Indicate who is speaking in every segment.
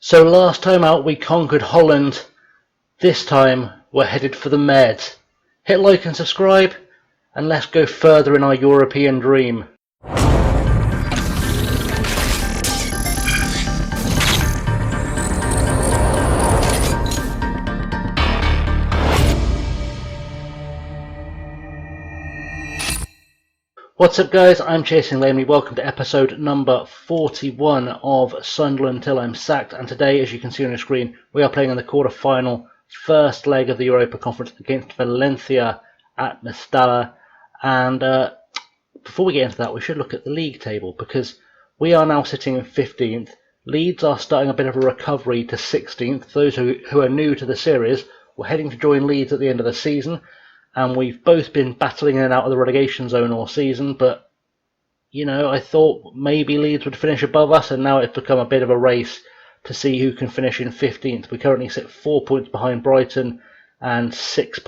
Speaker 1: So last time out we conquered Holland. This time we're headed for the Med. Hit like and subscribe, and let's go further in our European dream. What's up guys, I'm ChasingLamely. Welcome to episode number 41 of Sunderland Till I'm Sacked, and today, as you can see on your screen, we are playing in the quarter-final first leg of the Europa Conference against Valencia at Mestalla. And before we get into that, we should look at the league table, because we are now sitting in 15th. Leeds are starting a bit of a recovery to 16th. For those who are new to the series, we're heading to join Leeds at the end of the season. And we've both been battling in and out of the relegation zone all season, but, you know, I thought maybe Leeds would finish above us, and now it's become a bit of a race to see who can finish in 15th. We currently sit 4 points behind Brighton and 4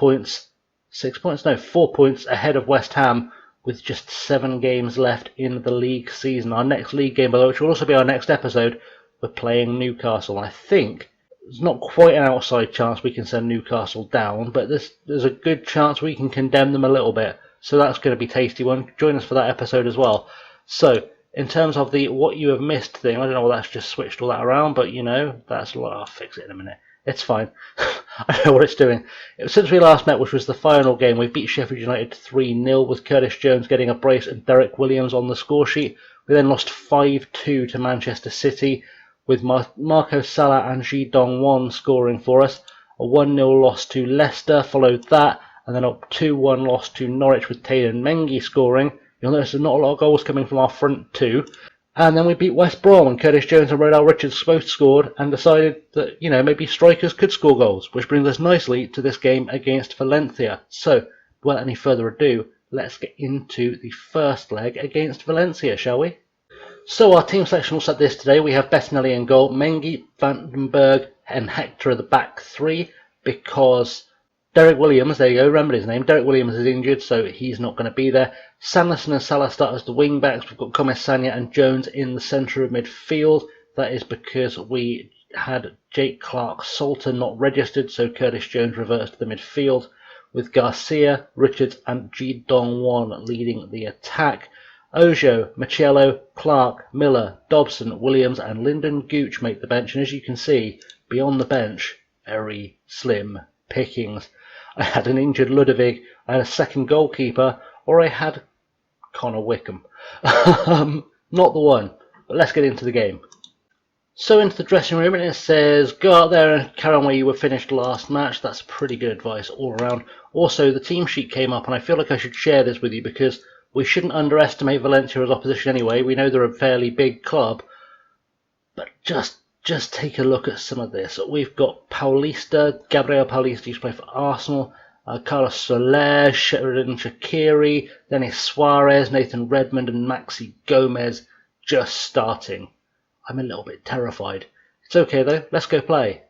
Speaker 1: points ahead of West Ham, with just 7 games left in the league season. Our next league game, by the way, which will also be our next episode, we're playing Newcastle. I think there's not quite an outside chance we can send Newcastle down, but there's a good chance we can condemn them a little bit. So that's going to be a tasty one. Join us for that episode as well. So, in terms of the what you have missed thing, I don't know why that's just switched all that around, but you know, I'll fix it in a minute. It's fine. I know what it's doing. Since we last met, which was the final game, we beat Sheffield United 3-0 with Curtis Jones getting a brace and Derek Williams on the score sheet. We then lost 5-2 to Manchester City, with Marco Salah and Ji Dong-won scoring for us. A 1-0 loss to Leicester followed that, and then a 2-1 loss to Norwich with Taylan Mengi scoring. You'll notice there's not a lot of goals coming from our front two. And then we beat West Brom, and Curtis Jones and Rodell Richards both scored, and decided that, you know, maybe strikers could score goals, which brings us nicely to this game against Valencia. So, without any further ado, let's get into the first leg against Valencia, shall we? So our team selection looks like this today. We have Bettinelli in goal, Mengi, Vandenberg and Hector at the back three, because Derek Williams, there you go, remember his name, Derek Williams is injured, so he's not going to be there. Sanderson and Salah start as the wing backs. We've got Gomez, Sanya and Jones in the centre of midfield. That is because we had Jake Clark-Salter not registered, so Curtis Jones reverts to the midfield, with Garcia, Richards and Ji Dong-won leading the attack. Ojo, Machello, Clark, Miller, Dobson, Williams and Lyndon Gooch make the bench, and as you can see, beyond the bench, very slim pickings. I had an injured Ludovic, I had a second goalkeeper, or I had Connor Wickham. Not the one, but let's get into the game. So into the dressing room, and it says, go out there and carry on where you were finished last match. That's pretty good advice all around. Also, the team sheet came up, and I feel like I should share this with you, because we shouldn't underestimate Valencia as opposition anyway. We know they're a fairly big club, but just take a look at some of this. We've got Paulista, Gabriel Paulista used to play for Arsenal, Carlos Soler, Sheridan Shaqiri, Denis Suarez, Nathan Redmond and Maxi Gomez just starting. I'm a little bit terrified. It's okay though, let's go play.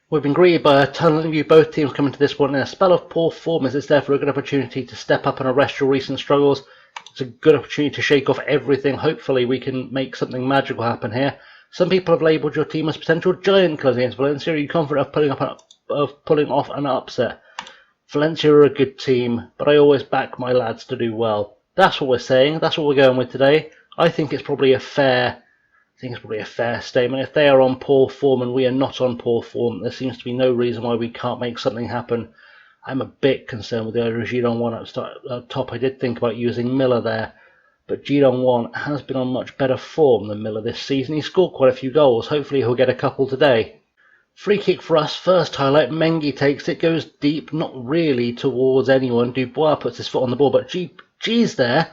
Speaker 1: We've been greeted by a ton of you, both teams coming to this one in a spell of poor form, as it's therefore a good opportunity to step up and arrest your recent struggles. It's a good opportunity to shake off everything. Hopefully we can make something magical happen here. Some people have labelled your team as potential giant killers against Valencia. Are you confident of pulling off an upset? Valencia are a good team, but I always back my lads to do well. That's what we're saying. That's what we're going with today. I think it's probably a fair statement. If they are on poor form and we are not on poor form, there seems to be no reason why we can't make something happen. I'm a bit concerned with the idea of Ji Dong-won up top. I did think about using Miller there, but Ji Dong-won has been on much better form than Miller this season. He scored quite a few goals. Hopefully he'll get a couple today. Free kick for us. First highlight. Mengi takes it, goes deep, not really towards anyone. Dubois puts his foot on the ball, but G's there.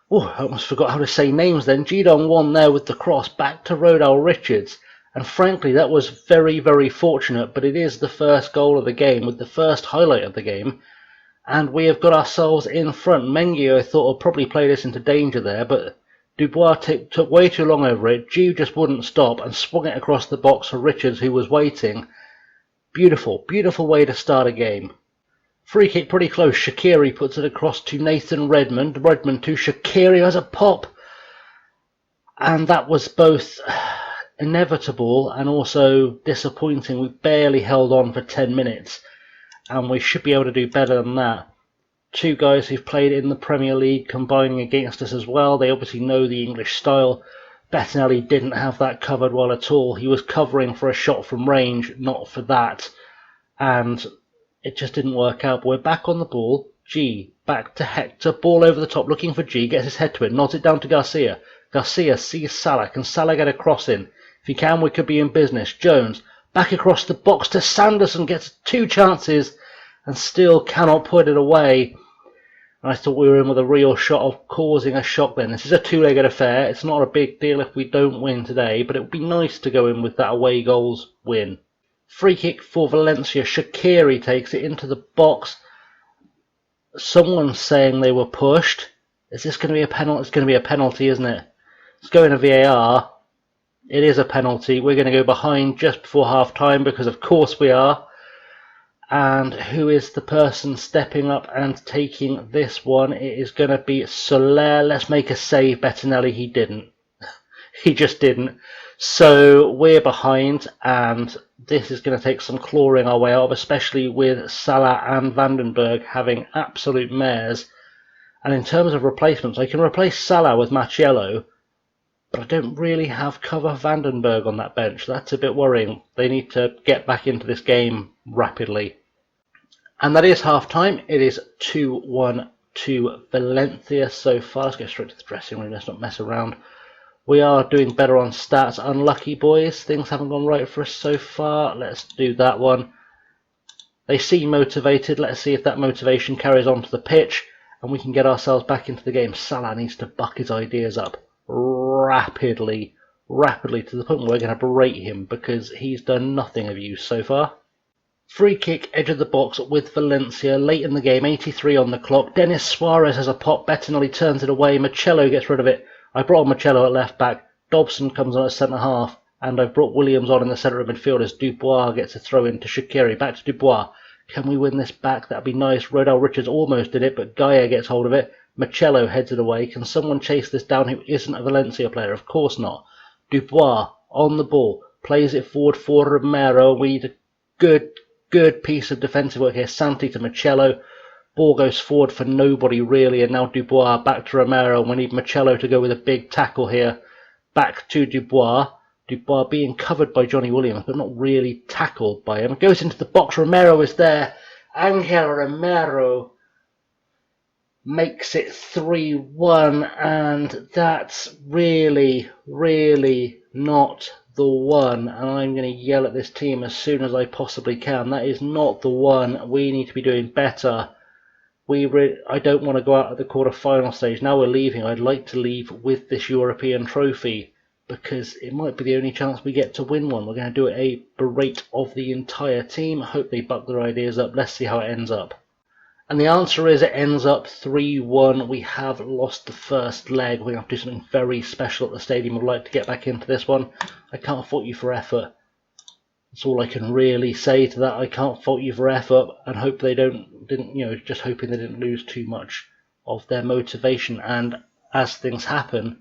Speaker 1: Oh, I almost forgot how to say names then. Ji Dong-won there with the cross back to Rodell Richards. And frankly, that was very, very fortunate, but it is the first goal of the game, with the first highlight of the game. And we have got ourselves in front. Mengi, I thought, would probably play this into danger there, but Dubois took way too long over it. G just wouldn't stop and swung it across the box for Richards, who was waiting. Beautiful, beautiful way to start a game. Free kick pretty close. Shaqiri puts it across to Nathan Redmond. Redmond to Shaqiri, has a pop. And that was both inevitable and also disappointing. We barely held on for 10 minutes, and we should be able to do better than that. Two guys who've played in the Premier League combining against us as well. They obviously know the English style. Bettinelli didn't have that covered well at all. He was covering for a shot from range, not for that. And it just didn't work out. But we're back on the ball. G, back to Hector. Ball over the top, looking for G. Gets his head to it. Nods it down to Garcia. Garcia sees Salah. Can Salah get a cross in? If he can, we could be in business. Jones, back across the box to Sanderson. Gets 2 chances and still cannot put it away. And I thought we were in with a real shot of causing a shock then. This is a 2-legged affair. It's not a big deal if we don't win today, but it would be nice to go in with that away goals win. Free kick for Valencia. Shaqiri takes it into the box. Someone's saying they were pushed. Is this going to be a penalty? It's going to be a penalty, isn't it? It's going to VAR. It is a penalty. We're going to go behind just before half time because of course we are. And who is the person stepping up and taking this one? It is going to be Soler. Let's make a save. Bettinelli, he didn't. He just didn't. So we're behind, and this is going to take some clawing our way out of, especially with Salah and Vandenberg having absolute mares. And in terms of replacements, I can replace Salah with Marcelo, but I don't really have cover Vandenberg on that bench. That's a bit worrying. They need to get back into this game rapidly. And that is half time. It is 2-1 to Valencia so far. Let's go straight to the dressing room. Let's not mess around. We are doing better on stats. Unlucky boys. Things haven't gone right for us so far. Let's do that one. They seem motivated. Let's see if that motivation carries on to the pitch and we can get ourselves back into the game. Salah needs to buck his ideas up rapidly to the point where we're going to berate him because he's done nothing of use so far. Free kick, edge of the box with Valencia, late in the game, 83 on the clock. Denis Suarez has a pop, Bettinelli turns it away, Marcelo gets rid of it. I brought on Marcelo at left back, Dobson comes on at centre half, and I've brought Williams on in the centre of midfield as Dubois gets a throw in to Shaqiri. Back to Dubois. Can we win this back? That'd be nice. Rodell Richards almost did it, but Gaia gets hold of it. Marcelo heads it away. Can someone chase this down who isn't a Valencia player? Of course not. Dubois on the ball, plays it forward for Romero. We need a good piece of defensive work here. Santi to Marcelo. Ball goes forward for nobody really, and now Dubois back to Romero. We need Marcelo to go with a big tackle here. Back to Dubois. Dubois being covered by Johnny Williams, but not really tackled by him. Goes into the box. Romero is there. Angel Romero makes it 3-1, and that's really not the one. And I'm going to yell at this team as soon as I possibly can. That is not the one. We need to be doing better. I don't want to go out at the quarter-final stage. Now we're leaving. I'd like to leave with this European trophy because it might be the only chance we get to win one. We're going to do a berate of the entire team. I hope they buck their ideas up. Let's see how it ends up. And the answer is it ends up 3-1. We have lost the first leg. We're going to have to do something very special at the stadium. I'd like to get back into this one. I can't fault you for effort. That's all I can really say to that. I can't fault you for effort, and hope they didn't, just hoping they didn't lose too much of their motivation. And as things happen,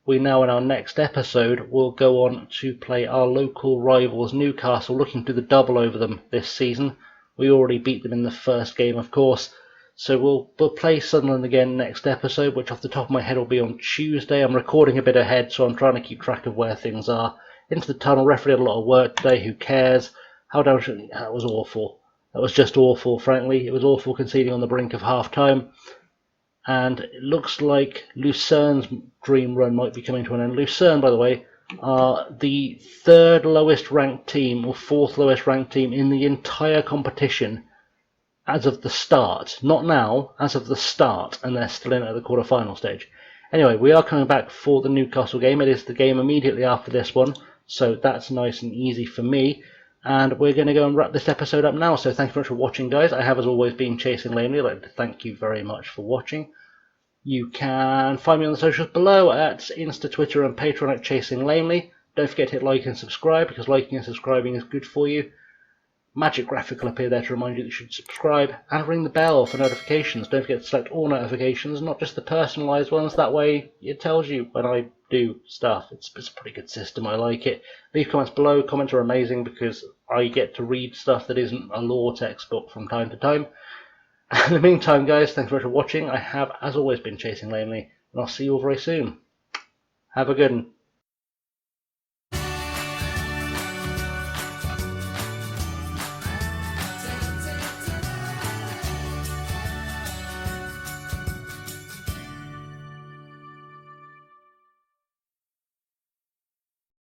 Speaker 1: we now in our next episode will go on to play our local rivals Newcastle, looking to do the double over them this season. We already beat them in the first game, of course. So we'll play Sunderland again next episode, which off the top of my head will be on Tuesday. I'm recording a bit ahead, so I'm trying to keep track of where things are. Into the tunnel, referee had a lot of work today, who cares? That was awful. That was just awful, frankly. It was awful conceding on the brink of half-time. And it looks like Lucerne's dream run might be coming to an end. Lucerne, by the way, are the third lowest ranked team, or fourth lowest ranked team in the entire competition as of the start. Not now, as of the start, and they're still in at the quarter-final stage. Anyway, we are coming back for the Newcastle game. It is the game immediately after this one. So that's nice and easy for me. And we're going to go and wrap this episode up now. So thank you very much for watching, guys. I have, as always, been ChasingLamely. I'd like to thank you very much for watching. You can find me on the socials below at Insta, Twitter, and Patreon at ChasingLamely. Don't forget to hit like and subscribe, because liking and subscribing is good for you. magic graphic will appear there to remind you that you should subscribe and ring the bell for notifications. Don't forget to select all notifications, not just the personalised ones. That way it tells you when I do stuff. It's a pretty good system. I like it. Leave comments below. Comments are amazing because I get to read stuff that isn't a law textbook from time to time. In the meantime, guys, thanks very much for watching. I have, as always, been Chasing Lamely, and I'll see you all very soon. Have a good one.